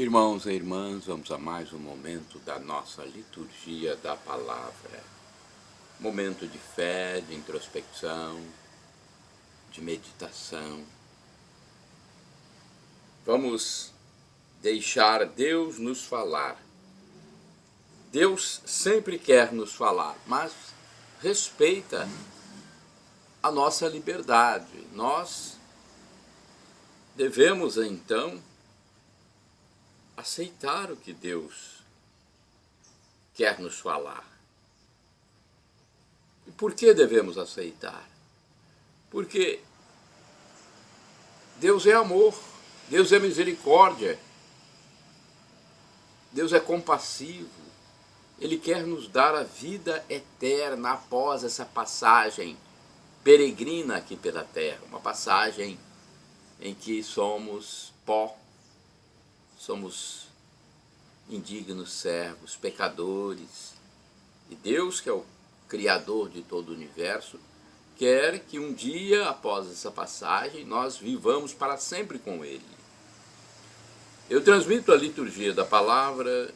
Irmãos e irmãs, vamos a mais um momento da nossa liturgia da palavra. Momento de fé, de introspecção, de meditação. Vamos deixar Deus nos falar. Deus sempre quer nos falar, mas respeita a nossa liberdade. Nós devemos, então, aceitar o que Deus quer nos falar. E por que devemos aceitar? Porque Deus é amor, Deus é misericórdia, Deus é compassivo. Ele quer nos dar a vida eterna após essa passagem peregrina aqui pela terra, uma passagem em que somos pó, somos indignos servos, pecadores. E Deus, que é o Criador de todo o universo, quer que um dia, após essa passagem, nós vivamos para sempre com Ele. Eu transmito a liturgia da palavra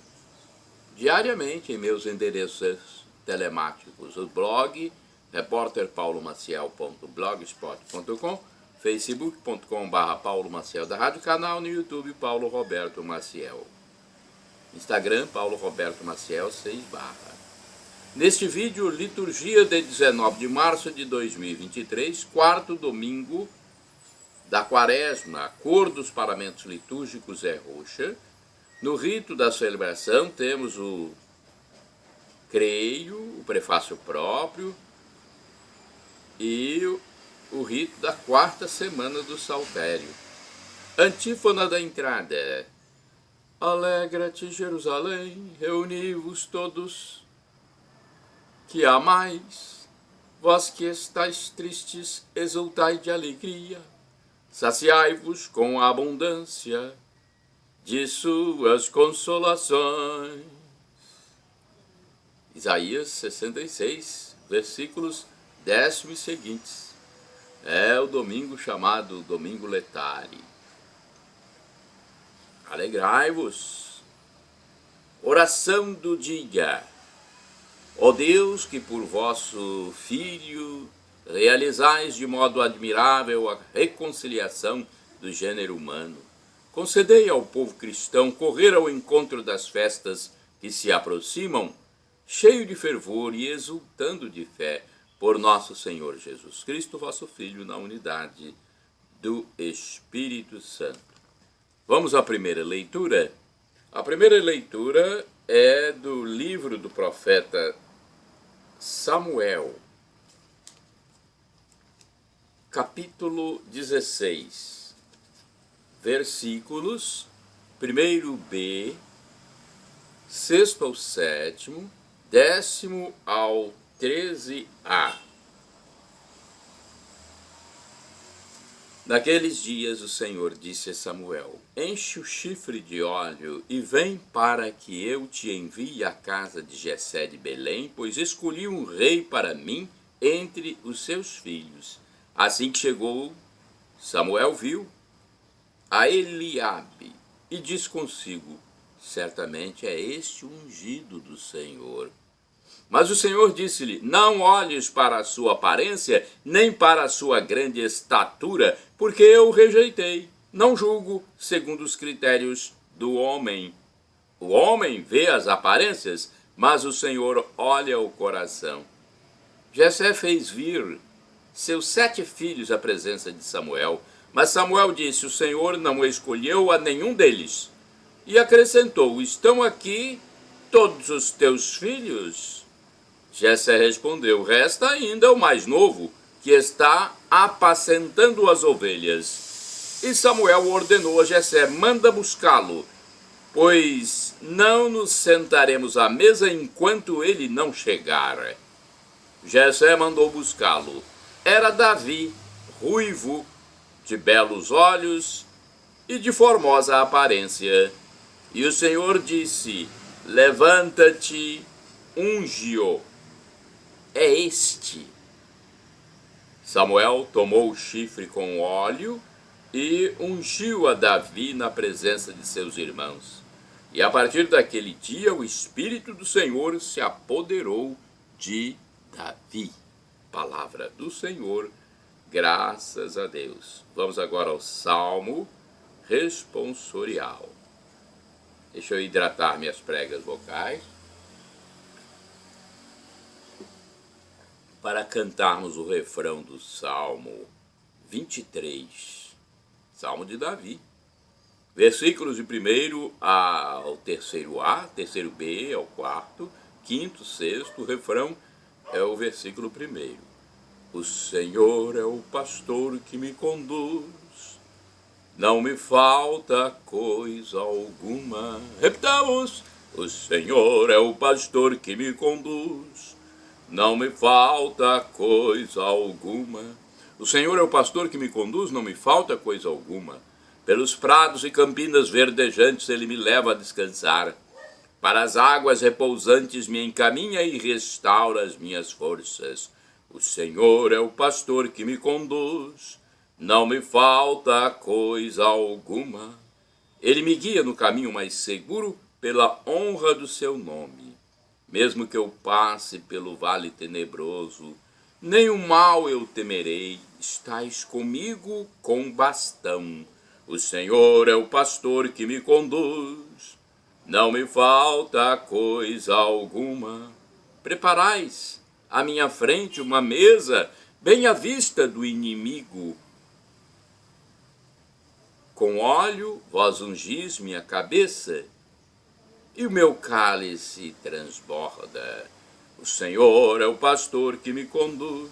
diariamente em meus endereços telemáticos, o blog repórterpaulomaciel.blogspot.com, facebook.com/Paulo Maciel da Rádio Canal, no YouTube Paulo Roberto Maciel, Instagram Paulo Roberto Maciel 6/. Neste vídeo, liturgia de 19 de março de 2023, quarto domingo da quaresma. A cor dos paramentos litúrgicos é roxa. No rito da celebração temos o creio, o prefácio próprio e o rito da quarta semana do Saltério. Antífona da entrada. Alegra-te, Jerusalém, reuni-vos todos que amais, vós que estáis tristes, exultai de alegria, saciai-vos com a abundância de suas consolações. Isaías 66, versículos 10 e seguintes. É o domingo chamado Domingo Letare. Alegrai-vos. Oração do dia. Ó Deus, que por vosso Filho realizais de modo admirável a reconciliação do gênero humano, concedei ao povo cristão correr ao encontro das festas que se aproximam, cheio de fervor e exultando de fé, por nosso Senhor Jesus Cristo, vosso Filho, na unidade do Espírito Santo. Vamos à primeira leitura? A primeira leitura é do livro do profeta Samuel, capítulo 16, versículos 1b, 6 ao 7, 10 ao 13a. Naqueles dias o Senhor disse a Samuel: enche o chifre de óleo e vem para que eu te envie à casa de Jessé de Belém, pois escolhi um rei para mim entre os seus filhos. Assim que chegou, Samuel viu a Eliabe e disse consigo: certamente é este o ungido do Senhor. Mas o Senhor disse-lhe: não olhes para a sua aparência, nem para a sua grande estatura, porque eu o rejeitei. Não julgo segundo os critérios do homem. O homem vê as aparências, mas o Senhor olha o coração. Jessé fez vir seus 7 filhos à presença de Samuel, mas Samuel disse: o Senhor não escolheu a nenhum deles. E acrescentou: estão aqui todos os teus filhos? Jessé respondeu: resta ainda o mais novo, que está apacentando as ovelhas. E Samuel ordenou a Jessé: manda buscá-lo, pois não nos sentaremos à mesa enquanto ele não chegar. Jessé mandou buscá-lo. Era Davi, ruivo, de belos olhos e de formosa aparência. E o Senhor disse: levanta-te, unge-o. É este. Samuel tomou o chifre com óleo e ungiu a Davi na presença de seus irmãos. E a partir daquele dia, o Espírito do Senhor se apoderou de Davi. Palavra do Senhor, graças a Deus. Vamos agora ao Salmo responsorial. Deixa eu hidratar minhas pregas vocais para cantarmos o refrão do Salmo 23, Salmo de Davi. Versículos de 1 ao 3A, 3B ao 4, 5º, 6º, o refrão é o versículo 1. O Senhor é o pastor que me conduz, não me falta coisa alguma. Repitamos: o Senhor é o pastor que me conduz, não me falta coisa alguma. O Senhor é o pastor que me conduz, não me falta coisa alguma. Pelos prados e campinas verdejantes ele me leva a descansar. Para as águas repousantes me encaminha e restaura as minhas forças. O Senhor é o pastor que me conduz, não me falta coisa alguma. Ele me guia no caminho mais seguro pela honra do seu nome. Mesmo que eu passe pelo vale tenebroso, nenhum mal eu temerei, estás comigo com bastão. O Senhor é o pastor que me conduz, não me falta coisa alguma. Preparais à minha frente uma mesa, bem à vista do inimigo. Com óleo vós ungis minha cabeça, e o meu cálice transborda. O Senhor é o pastor que me conduz,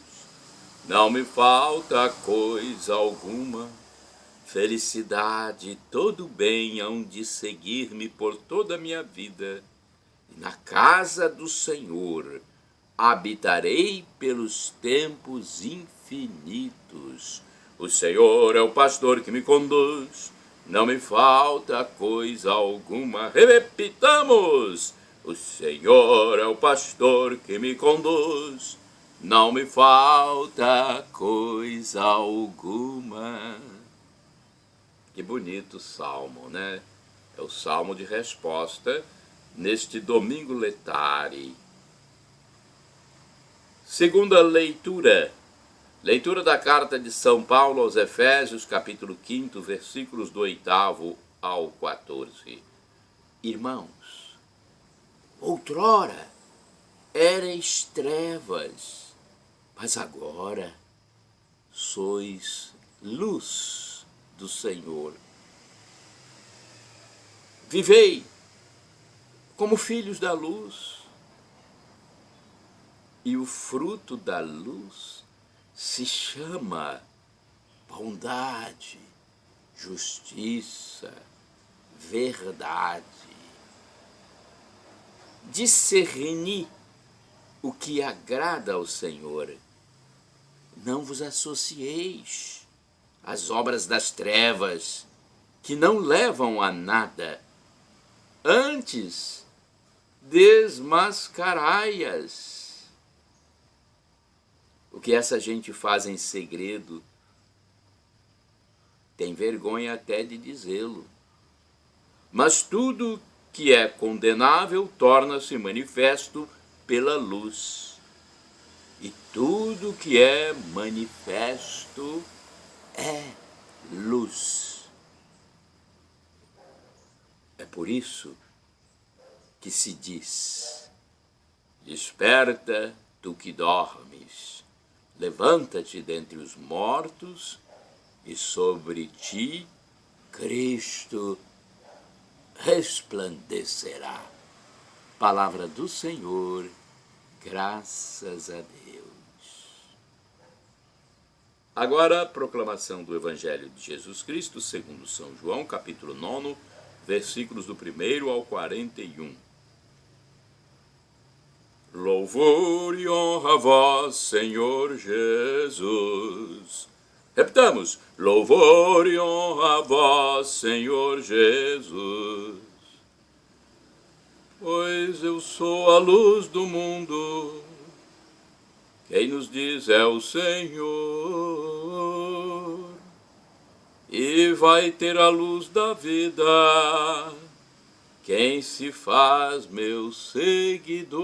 não me falta coisa alguma. Felicidade e todo bem hão de seguir-me por toda a minha vida, e na casa do Senhor habitarei pelos tempos infinitos. O Senhor é o pastor que me conduz, não me falta coisa alguma. Repitamos: o Senhor é o pastor que me conduz, não me falta coisa alguma. Que bonito salmo, né? É o salmo de resposta neste domingo letare. Segunda leitura. Leitura da carta de São Paulo aos Efésios, capítulo 5, versículos do 8º ao 14. Irmãos, outrora erais trevas, mas agora sois luz do Senhor. Vivei como filhos da luz, e o fruto da luz se chama bondade, justiça, verdade. Discerni o que agrada ao Senhor. Não vos associeis às obras das trevas, que não levam a nada. Antes, desmascarai-as. O que essa gente faz em segredo, tem vergonha até de dizê-lo. Mas tudo que é condenável torna-se manifesto pela luz. E tudo que é manifesto é luz. É por isso que se diz: desperta, tu que dormes, levanta-te dentre os mortos, e sobre ti Cristo resplandecerá. Palavra do Senhor, graças a Deus. Agora, a proclamação do Evangelho de Jesus Cristo, segundo São João, capítulo 9, versículos do 1 ao 41. Louvor e honra a vós, Senhor Jesus. Repitamos: louvor e honra a vós, Senhor Jesus. Pois eu sou a luz do mundo, quem nos diz é o Senhor. e vai ter a luz da vida quem se faz meu seguidor.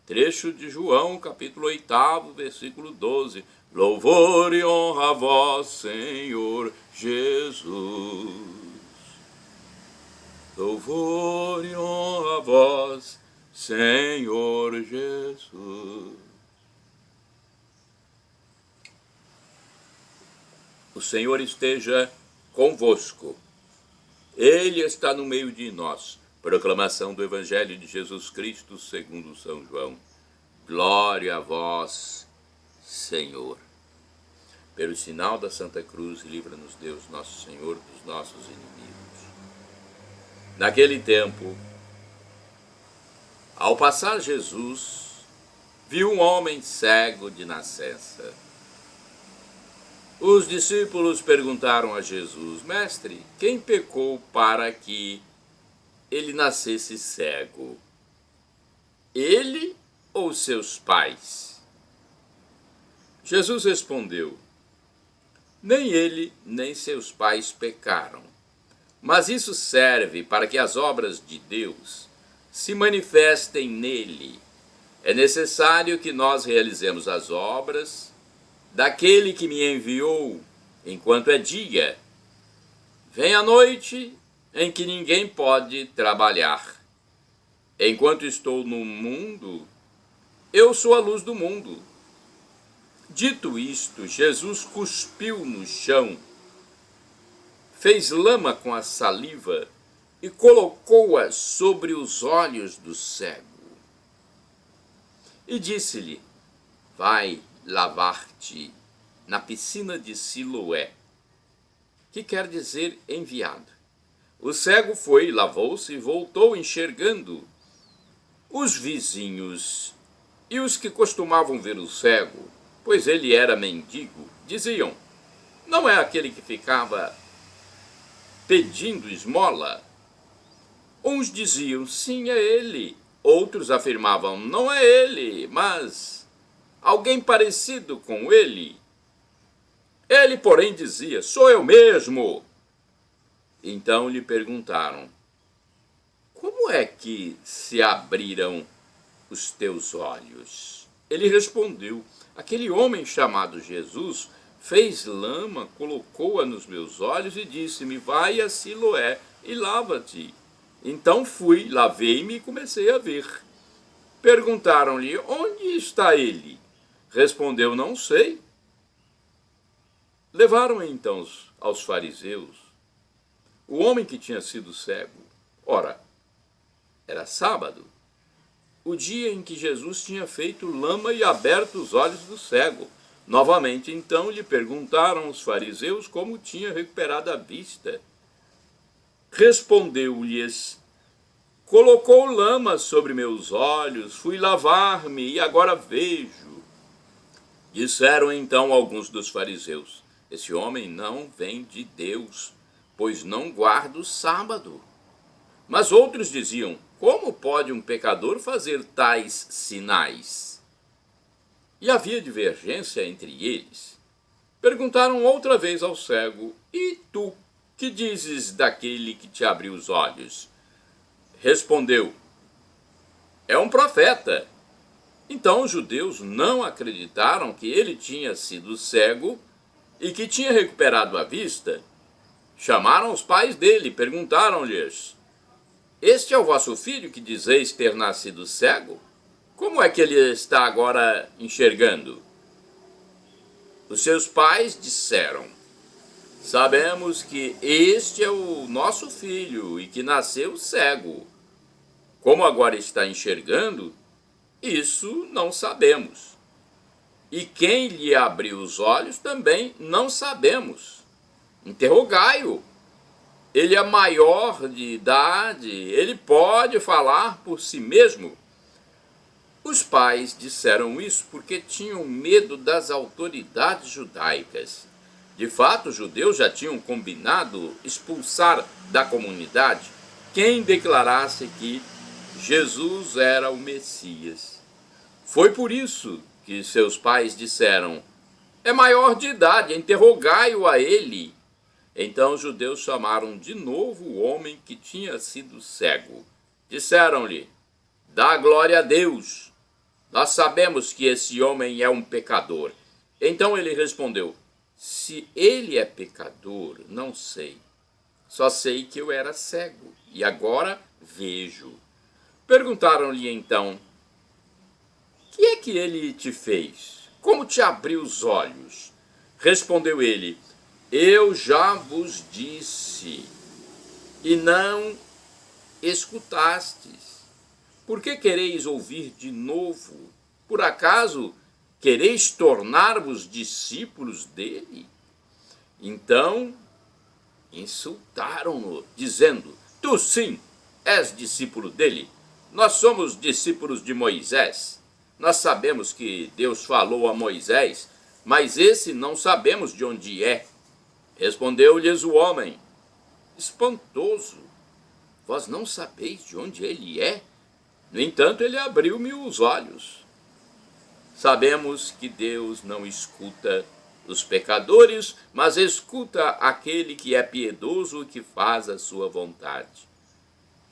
Trecho de João, capítulo 8, versículo 12. Louvor e honra a vós, Senhor Jesus. Louvor e honra a vós, Senhor Jesus. O Senhor esteja convosco. Ele está no meio de nós. Proclamação do Evangelho de Jesus Cristo segundo São João. Glória a vós, Senhor. Pelo sinal da Santa Cruz, livra-nos Deus, nosso Senhor, dos nossos inimigos. Naquele tempo, ao passar Jesus, viu um homem cego de nascença. Os discípulos perguntaram a Jesus: Mestre, quem pecou para que ele nascesse cego? Ele ou seus pais? Jesus respondeu: Nem ele, nem seus pais pecaram. Mas isso serve para que as obras de Deus se manifestem nele. É necessário que nós realizemos as obras daquele que me enviou enquanto é dia. Vem a noite em que ninguém pode trabalhar. Enquanto estou no mundo, eu sou a luz do mundo. Dito isto, Jesus cuspiu no chão, fez lama com a saliva e colocou-a sobre os olhos do cego. E disse-lhe: Vai lavar-te na piscina de Siloé, que quer dizer enviado. O cego foi, lavou-se e voltou enxergando. Os vizinhos e os que costumavam ver o cego, pois ele era mendigo, diziam: Não é aquele que ficava pedindo esmola? Uns diziam: Sim, é ele. Outros afirmavam: Não é ele, mas alguém parecido com ele. Ele, porém, dizia: Sou eu mesmo. Então lhe perguntaram: Como é que se abriram os teus olhos? Ele respondeu: Aquele homem chamado Jesus fez lama, colocou-a nos meus olhos e disse-me: Vai a Siloé e lava-te. Então fui, lavei-me e comecei a ver. Perguntaram-lhe: Onde está ele? Respondeu: Não sei. Levaram então aos fariseus o homem que tinha sido cego. Ora, era sábado, o dia em que Jesus tinha feito lama e aberto os olhos do cego. Novamente, então, lhe perguntaram os fariseus como tinha recuperado a vista. Respondeu-lhes: Colocou lama sobre meus olhos, fui lavar-me e agora vejo. Disseram então alguns dos fariseus: Esse homem não vem de Deus, pois não guarda o sábado. Mas outros diziam: Como pode um pecador fazer tais sinais? E havia divergência entre eles. Perguntaram outra vez ao cego: E tu, que dizes daquele que te abriu os olhos? Respondeu: É um profeta. Então os judeus não acreditaram que ele tinha sido cego e que tinha recuperado a vista. Chamaram os pais dele e perguntaram-lhes: Este é o vosso filho que dizeis ter nascido cego? Como é que ele está agora enxergando? Os seus pais disseram: Sabemos que este é o nosso filho e que nasceu cego. Como agora está enxergando, isso não sabemos. E quem lhe abriu os olhos também não sabemos. Interrogai-o. Ele é maior de idade, ele pode falar por si mesmo. Os pais disseram isso porque tinham medo das autoridades judaicas. De fato, os judeus já tinham combinado expulsar da comunidade quem declarasse que Jesus era o Messias. Foi por isso que seus pais disseram: é maior de idade, interrogai-o a ele. Então os judeus chamaram de novo o homem que tinha sido cego. Disseram-lhe: dá glória a Deus. Nós sabemos que esse homem é um pecador. Então ele respondeu: se ele é pecador, não sei. Só sei que eu era cego e agora vejo. Perguntaram-lhe então: que é que ele te fez? Como te abriu os olhos? Respondeu ele: eu já vos disse, e não escutastes. Por que quereis ouvir de novo? Por acaso quereis tornar-vos discípulos dele? Então insultaram-no, dizendo: tu sim és discípulo dele, nós somos discípulos de Moisés. Nós sabemos que Deus falou a Moisés, mas esse não sabemos de onde é. Respondeu-lhes o homem: espantoso, vós não sabeis de onde ele é? No entanto, ele abriu-me os olhos. Sabemos que Deus não escuta os pecadores, mas escuta aquele que é piedoso e que faz a sua vontade.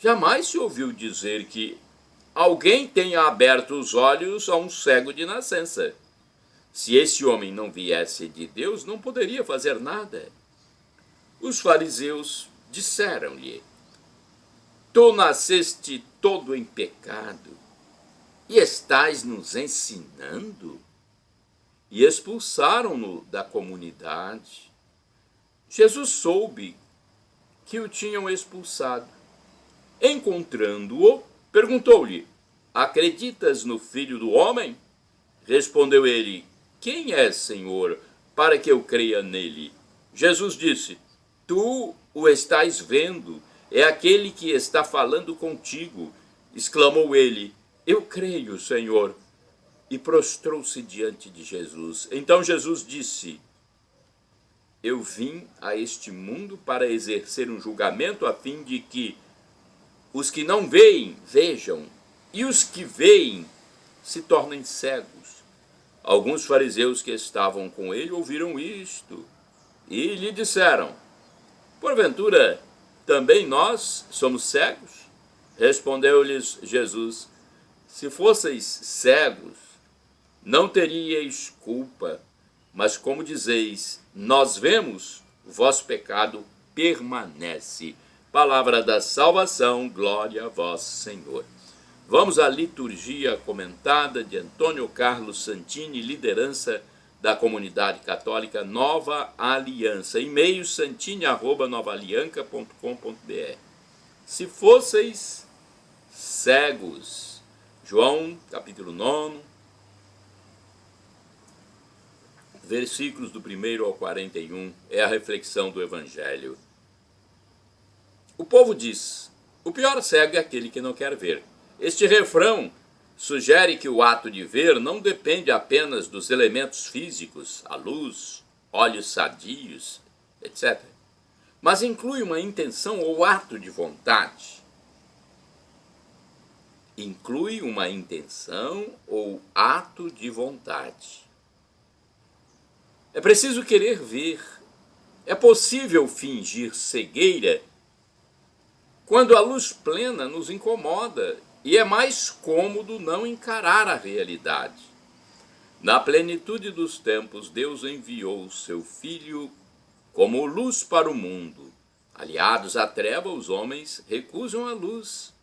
Jamais se ouviu dizer que alguém tenha aberto os olhos a um cego de nascença. Se esse homem não viesse de Deus, não poderia fazer nada. Os fariseus disseram-lhe: tu nasceste todo em pecado e estás nos ensinando? E expulsaram-no da comunidade. Jesus soube que o tinham expulsado. Encontrando-o, perguntou-lhe: acreditas no Filho do Homem? Respondeu ele: quem é, Senhor, para que eu creia nele? Jesus disse: tu o estás vendo, é aquele que está falando contigo. Exclamou ele: eu creio, Senhor. E prostrou-se diante de Jesus. Então Jesus disse: eu vim a este mundo para exercer um julgamento a fim de que os que não veem, vejam, e os que veem se tornem cegos. Alguns fariseus que estavam com ele ouviram isto e lhe disseram: porventura, também nós somos cegos? Respondeu-lhes Jesus: se fosseis cegos, não teríeis culpa, mas como dizeis, nós vemos, o vosso pecado permanece. Palavra da salvação, glória a vós, Senhor. Vamos à liturgia comentada de Antônio Carlos Santini, liderança da comunidade católica Nova Aliança, e-mail santini@novaalianca.com.br. Se fosseis cegos, João capítulo 9, versículos do 1 ao 41, é a reflexão do Evangelho. O povo diz: o pior cego é aquele que não quer ver. Este refrão sugere que o ato de ver não depende apenas dos elementos físicos, a luz, olhos sadios, etc., mas inclui uma intenção ou ato de vontade. Inclui uma intenção ou ato de vontade. É preciso querer ver. É possível fingir cegueira quando a luz plena nos incomoda e é mais cômodo não encarar a realidade. Na plenitude dos tempos, Deus enviou o seu Filho como luz para o mundo. Aliados à treva, os homens recusam a luz.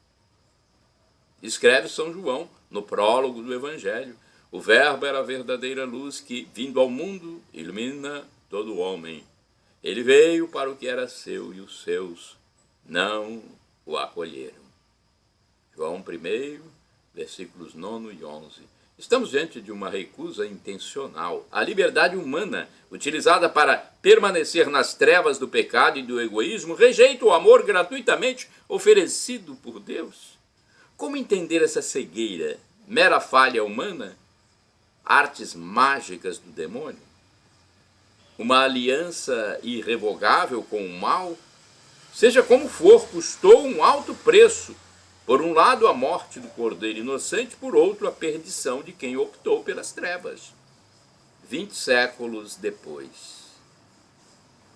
Escreve São João no prólogo do Evangelho: o Verbo era a verdadeira luz que, vindo ao mundo, ilumina todo homem. Ele veio para o que era seu e os seus não o acolheram. João 1, versículos 9 e 11. Estamos diante de uma recusa intencional. A liberdade humana, utilizada para permanecer nas trevas do pecado e do egoísmo, rejeita o amor gratuitamente oferecido por Deus. Como entender essa cegueira? Mera falha humana? Artes mágicas do demônio? Uma aliança irrevogável com o mal? Seja como for, custou um alto preço. Por um lado, a morte do cordeiro inocente, por outro, a perdição de quem optou pelas trevas. 20 séculos depois.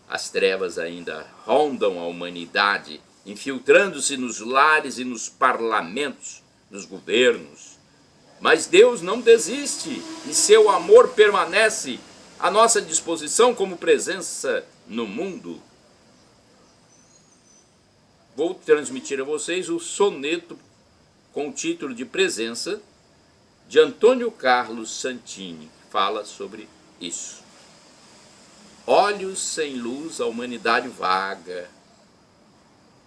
As trevas ainda rondam a humanidade, infiltrando-se nos lares e nos parlamentos, nos governos. Mas Deus não desiste e seu amor permanece à nossa disposição como presença no mundo. Vou transmitir a vocês o soneto com o título de Presença, de Antônio Carlos Santini, que fala sobre isso. Olhos sem luz, a humanidade vaga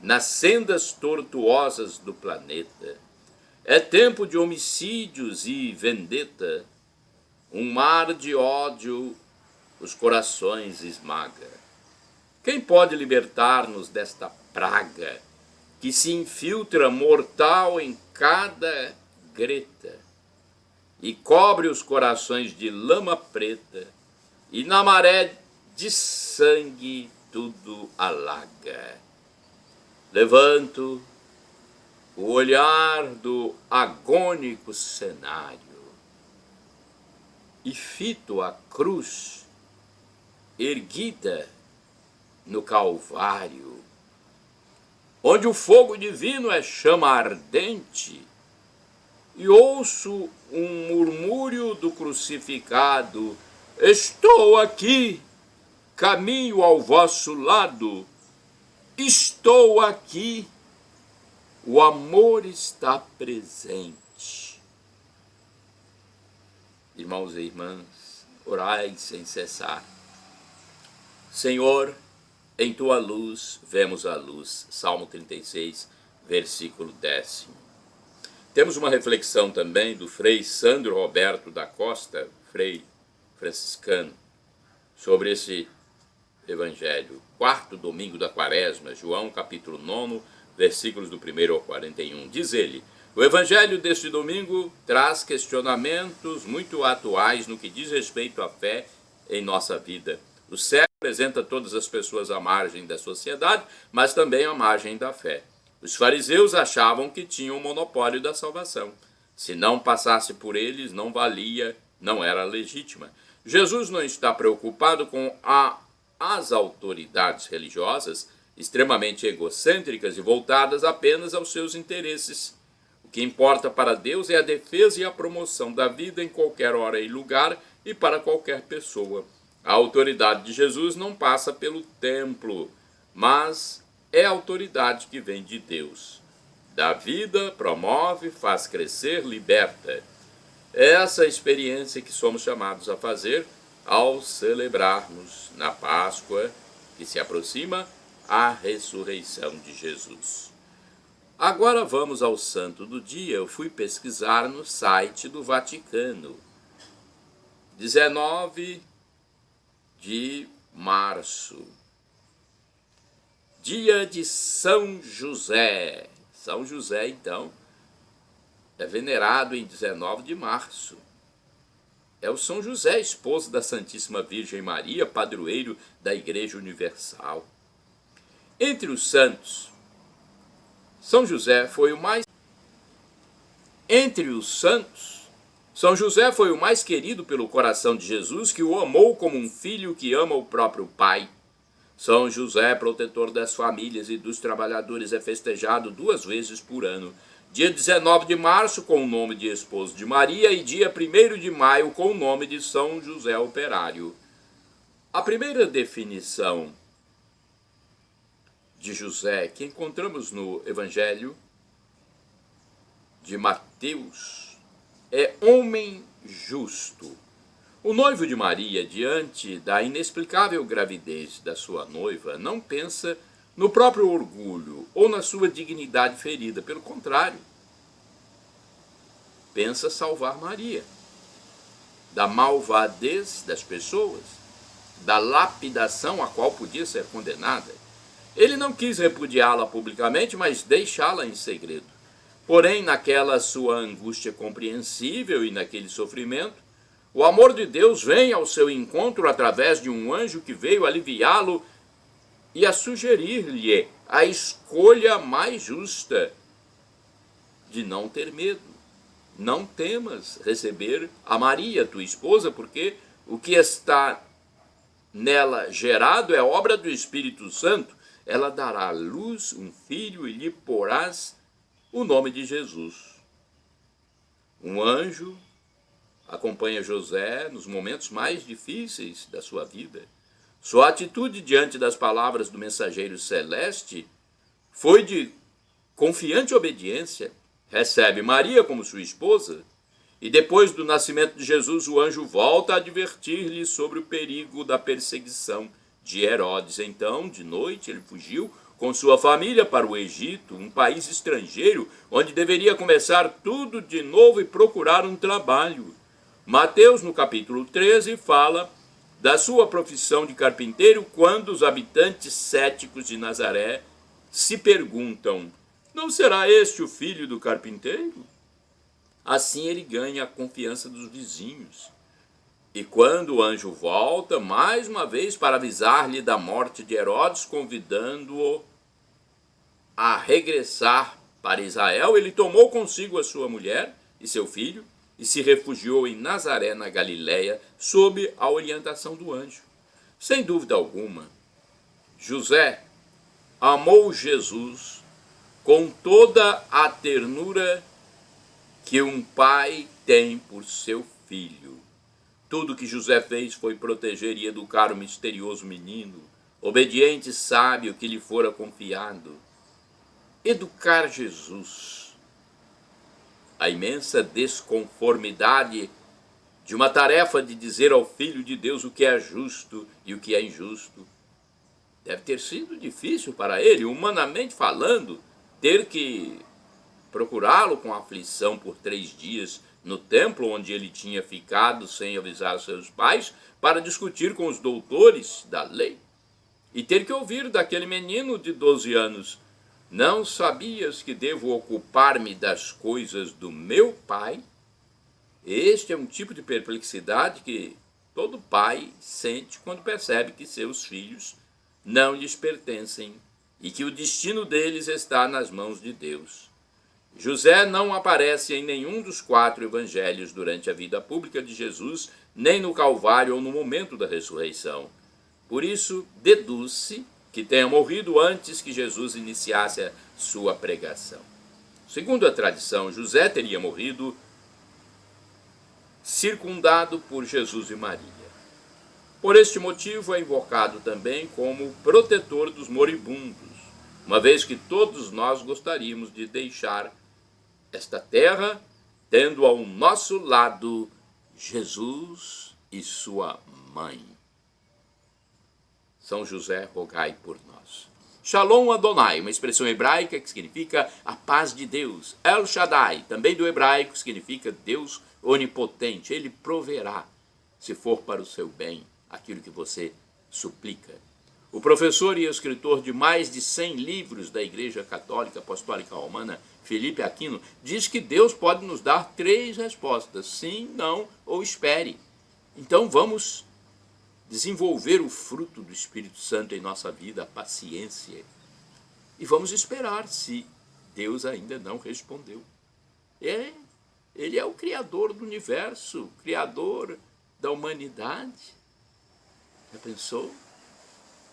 nas sendas tortuosas do planeta. É tempo de homicídios e vendetta. Um mar de ódio os corações esmaga. Quem pode libertar-nos desta praga que se infiltra mortal em cada greta e cobre os corações de lama preta e na maré de sangue tudo alaga? Levanto o olhar do agônico cenário e fito a cruz erguida no Calvário, onde o fogo divino é chama ardente, e ouço um murmúrio do crucificado: estou aqui, caminho ao vosso lado, estou aqui, o amor está presente. Irmãos e irmãs, orai sem cessar. Senhor, em tua luz vemos a luz. Salmo 36, versículo 10. Temos uma reflexão também do frei Sandro Roberto da Costa, frei franciscano, sobre esse evangelho. Quarto domingo da quaresma, João capítulo 9, versículos do 1 ao 41. Diz ele: o evangelho deste domingo traz questionamentos muito atuais no que diz respeito à fé em nossa vida. O céu apresenta todas as pessoas à margem da sociedade, mas também à margem da fé. Os fariseus achavam que tinham o monopólio da salvação. Se não passasse por eles, não valia, não era legítima. Jesus não está preocupado com as autoridades religiosas extremamente egocêntricas e voltadas apenas aos seus interesses. O que importa para Deus é a defesa e a promoção da vida em qualquer hora e lugar e para qualquer pessoa. A autoridade de Jesus não passa pelo templo, mas é a autoridade que vem de Deus. Dá vida, promove, faz crescer, liberta. É essa experiência que somos chamados a fazer ao celebrarmos na Páscoa, que se aproxima, a ressurreição de Jesus. Agora vamos ao santo do dia. Eu fui pesquisar no site do Vaticano. 19 de março, dia de São José. São José, então, é venerado em 19 de março. É o São José, esposo da Santíssima Virgem Maria, padroeiro da Igreja Universal. Entre os santos, São José foi o mais... Entre os santos, São José foi o mais querido pelo coração de Jesus, que o amou como um filho que ama o próprio pai. São José, protetor das famílias e dos trabalhadores, é festejado 2 vezes por ano. Dia 19 de março, com o nome de esposo de Maria, e dia 1º de maio, com o nome de São José Operário. A primeira definição de José, que encontramos no Evangelho de Mateus, é homem justo. O noivo de Maria, diante da inexplicável gravidez da sua noiva, não pensa no próprio orgulho ou na sua dignidade ferida. Pelo contrário, pensa salvar Maria da malvadez das pessoas, da lapidação a qual podia ser condenada. Ele não quis repudiá-la publicamente, mas deixá-la em segredo. Porém, naquela sua angústia compreensível e naquele sofrimento, o amor de Deus vem ao seu encontro através de um anjo que veio aliviá-lo e a sugerir-lhe a escolha mais justa de não ter medo. Não temas receber a Maria, tua esposa, porque o que está nela gerado é obra do Espírito Santo. Ela dará à luz um filho e lhe porás o nome de Jesus. Um anjo acompanha José nos momentos mais difíceis da sua vida. Sua atitude diante das palavras do mensageiro celeste foi de confiante obediência. Recebe Maria como sua esposa e depois do nascimento de Jesus, o anjo volta a advertir-lhe sobre o perigo da perseguição de Herodes. Então, de noite, ele fugiu com sua família para o Egito, um país estrangeiro, onde deveria começar tudo de novo e procurar um trabalho. Mateus, no capítulo 13, fala da sua profissão de carpinteiro quando os habitantes céticos de Nazaré se perguntam: não será este o filho do carpinteiro? Assim ele ganha a confiança dos vizinhos. E quando o anjo volta, mais uma vez para avisar-lhe da morte de Herodes, convidando-o a regressar para Israel, ele tomou consigo a sua mulher e seu filho e se refugiou em Nazaré, na Galiléia, sob a orientação do anjo. Sem dúvida alguma, José amou Jesus com toda a ternura que um pai tem por seu filho. Tudo que José fez foi proteger e educar o misterioso menino, obediente e sábio que lhe fora confiado. Educar Jesus. A imensa desconformidade de uma tarefa de dizer ao Filho de Deus o que é justo e o que é injusto. Deve ter sido difícil para ele, humanamente falando, ter que procurá-lo com aflição por 3 dias no templo onde ele tinha ficado sem avisar seus pais para discutir com os doutores da lei e ter que ouvir daquele menino de 12 anos: não sabias que devo ocupar-me das coisas do meu pai? Este é um tipo de perplexidade que todo pai sente quando percebe que seus filhos não lhes pertencem e que o destino deles está nas mãos de Deus. José não aparece em nenhum dos 4 evangelhos durante a vida pública de Jesus, nem no Calvário ou no momento da ressurreição. Por isso, deduz-se que tenha morrido antes que Jesus iniciasse a sua pregação. Segundo a tradição, José teria morrido circundado por Jesus e Maria. Por este motivo é invocado também como protetor dos moribundos, uma vez que todos nós gostaríamos de deixar esta terra tendo ao nosso lado Jesus e sua mãe. São José, rogai por nós. Shalom Adonai, uma expressão hebraica que significa a paz de Deus. El Shaddai, também do hebraico, significa Deus onipotente. Ele proverá, se for para o seu bem, aquilo que você suplica. O professor e escritor de mais de 100 livros da Igreja Católica Apostólica Romana, Felipe Aquino, diz que Deus pode nos dar 3 respostas: sim, não ou espere. Então vamos desenvolver o fruto do Espírito Santo em nossa vida, a paciência. E vamos esperar se Deus ainda não respondeu. Ele é o Criador do universo, Criador da humanidade. Já pensou?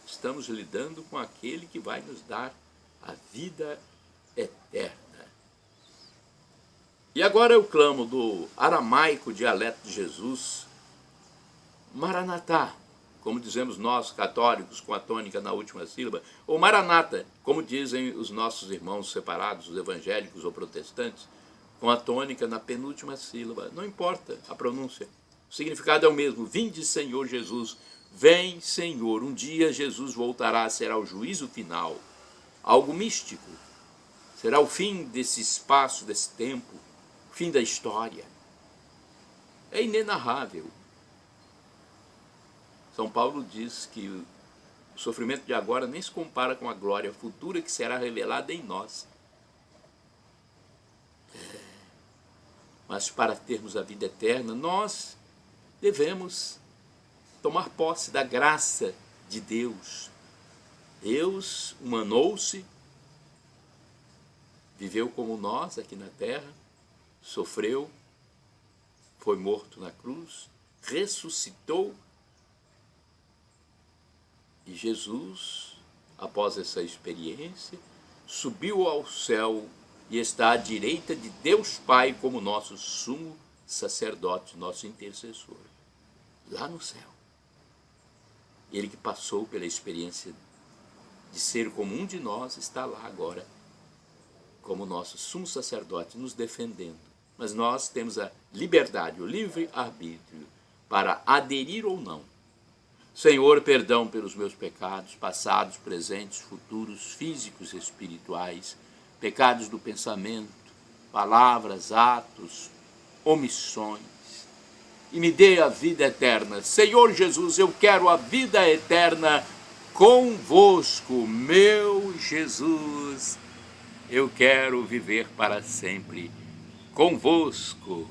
Estamos lidando com aquele que vai nos dar a vida eterna. E agora eu clamo do aramaico dialeto de Jesus, Maranatá, como dizemos nós católicos com a tônica na última sílaba, ou Maranata, como dizem os nossos irmãos separados, os evangélicos ou protestantes, com a tônica na penúltima sílaba. Não importa a pronúncia, o significado é o mesmo: vinde, Senhor Jesus. Vem, Senhor. Um dia Jesus voltará, será o juízo final, algo místico. Será o fim desse espaço, desse tempo, o fim da história. É inenarrável. São Paulo diz que o sofrimento de agora nem se compara com a glória futura que será revelada em nós. Mas para termos a vida eterna, nós devemos tomar posse da graça de Deus. Deus humanou-se, viveu como nós aqui na terra, sofreu, foi morto na cruz, ressuscitou. E Jesus, após essa experiência, subiu ao céu e está à direita de Deus Pai como nosso sumo sacerdote, nosso intercessor, lá no céu. Ele que passou pela experiência de ser como um de nós, está lá agora, como nosso sumo sacerdote, nos defendendo. Mas nós temos a liberdade, o livre-arbítrio, para aderir ou não. Senhor, perdão pelos meus pecados, passados, presentes, futuros, físicos e espirituais, pecados do pensamento, palavras, atos, omissões, e me dê a vida eterna. Senhor Jesus, eu quero a vida eterna convosco, meu Jesus. Eu quero viver para sempre convosco.